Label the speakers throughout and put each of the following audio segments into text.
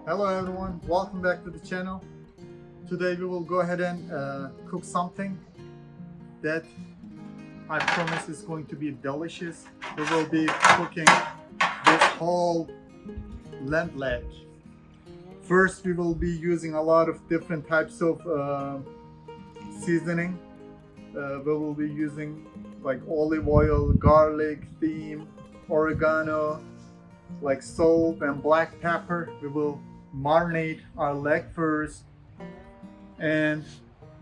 Speaker 1: Hello everyone, welcome back to the channel. Today we will go ahead and cook something that I promise is going to be delicious. We will be cooking this whole lamb leg. First we will be using a lot of different types of seasoning. We will be using like olive oil, garlic, thyme, oregano, like salt and black pepper. We will marinate our leg first, and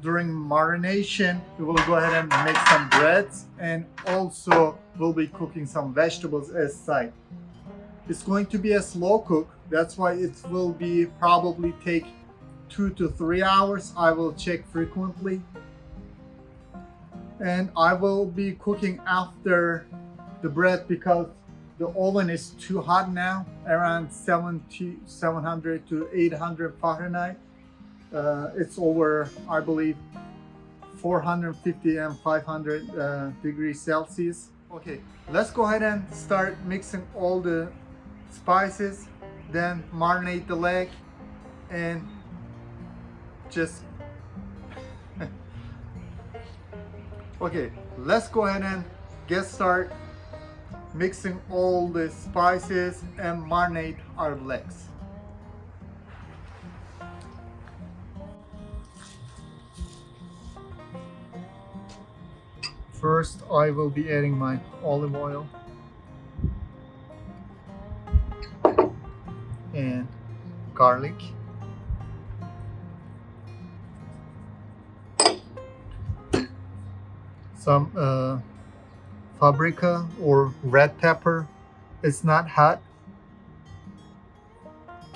Speaker 1: during marination we will go ahead and make some breads, and also we'll be cooking some vegetables as side. It's going to be a slow cook, that's why it will be probably take 2 to 3 hours. I will check frequently, and I will be cooking after the bread because the oven is too hot now, around 700 to 800 Fahrenheit. It's over, I believe, 450 and 500 degrees Celsius. Okay, let's go ahead and start mixing all the spices, then marinate the leg, and just okay, let's go ahead and get started mixing all the spices and marinate our legs. First, I will be adding my olive oil and garlic. Some paprika or red pepper. It's not hot.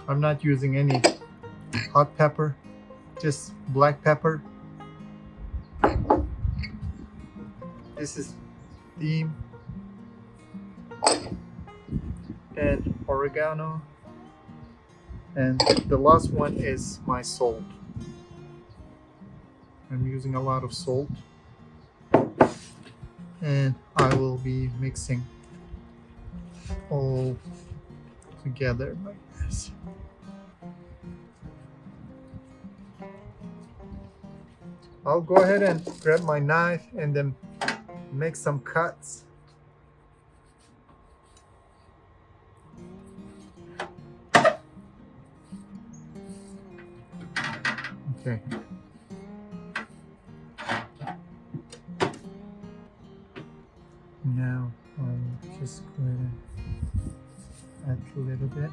Speaker 1: I'm not using any hot pepper, just black pepper. This is thyme and oregano, and the last one is my salt. I'm using a lot of salt, and I will be mixing all together like this. I'll go ahead and grab my knife and then make some cuts. Okay. Now I'll just go ahead and add a little bit.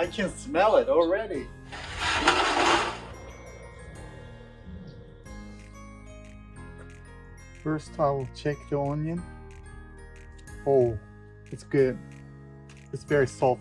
Speaker 1: I can smell it already. First I will check the onion. Oh, it's good. It's very soft.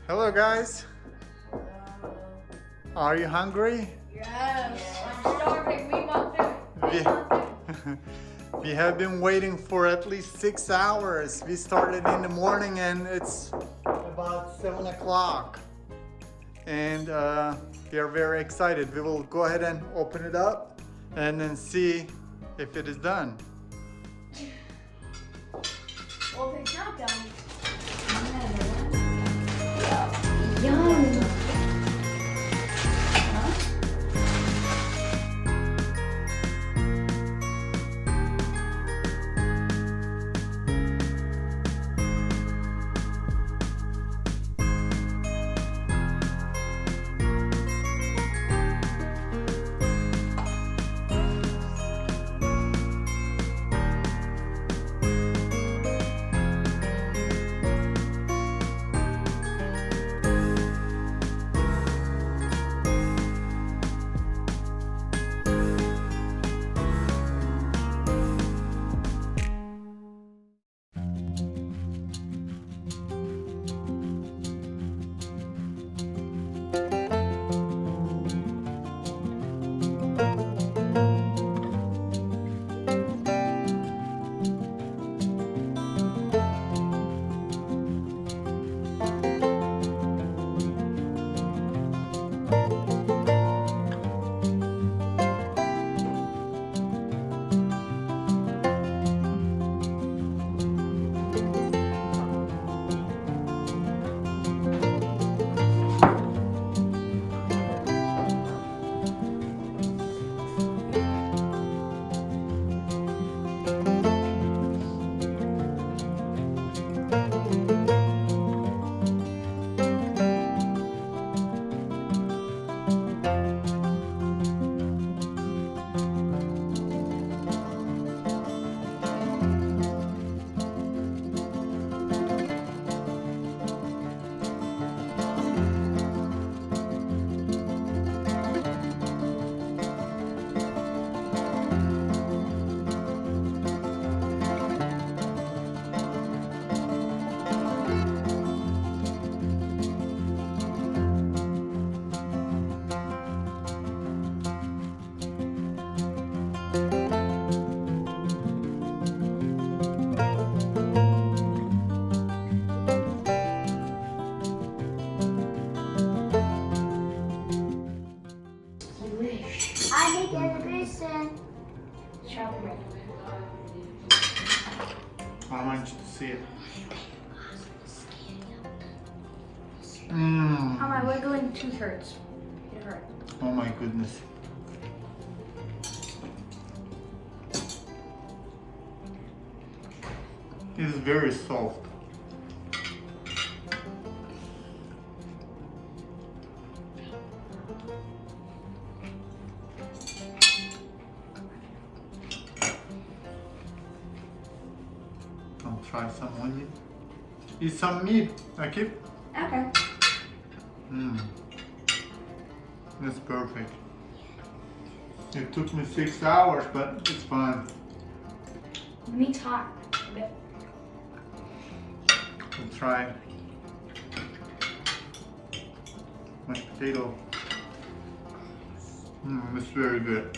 Speaker 1: Hello guys. Are you hungry?
Speaker 2: Yes, I'm starving. We want food.
Speaker 1: We have been waiting for at least 6 hours. We started in the morning and it's about 7 o'clock. And we are very excited. We will go ahead and open it up and then see if it is done.
Speaker 2: Well, if it's not done.
Speaker 3: Yum.
Speaker 2: Anne gelebilirsin. Strawberry.
Speaker 1: I want you to see it.
Speaker 2: Oh my, we're going 2/3. It hurt.
Speaker 1: Oh my goodness. It is very soft. I'll try some onion. Eat some meat, Akif.
Speaker 2: Okay.
Speaker 1: That's perfect. It took me 6 hours, but it's fine.
Speaker 2: Meat's hot. A bit.
Speaker 1: We'll try mashed potato. It's very good.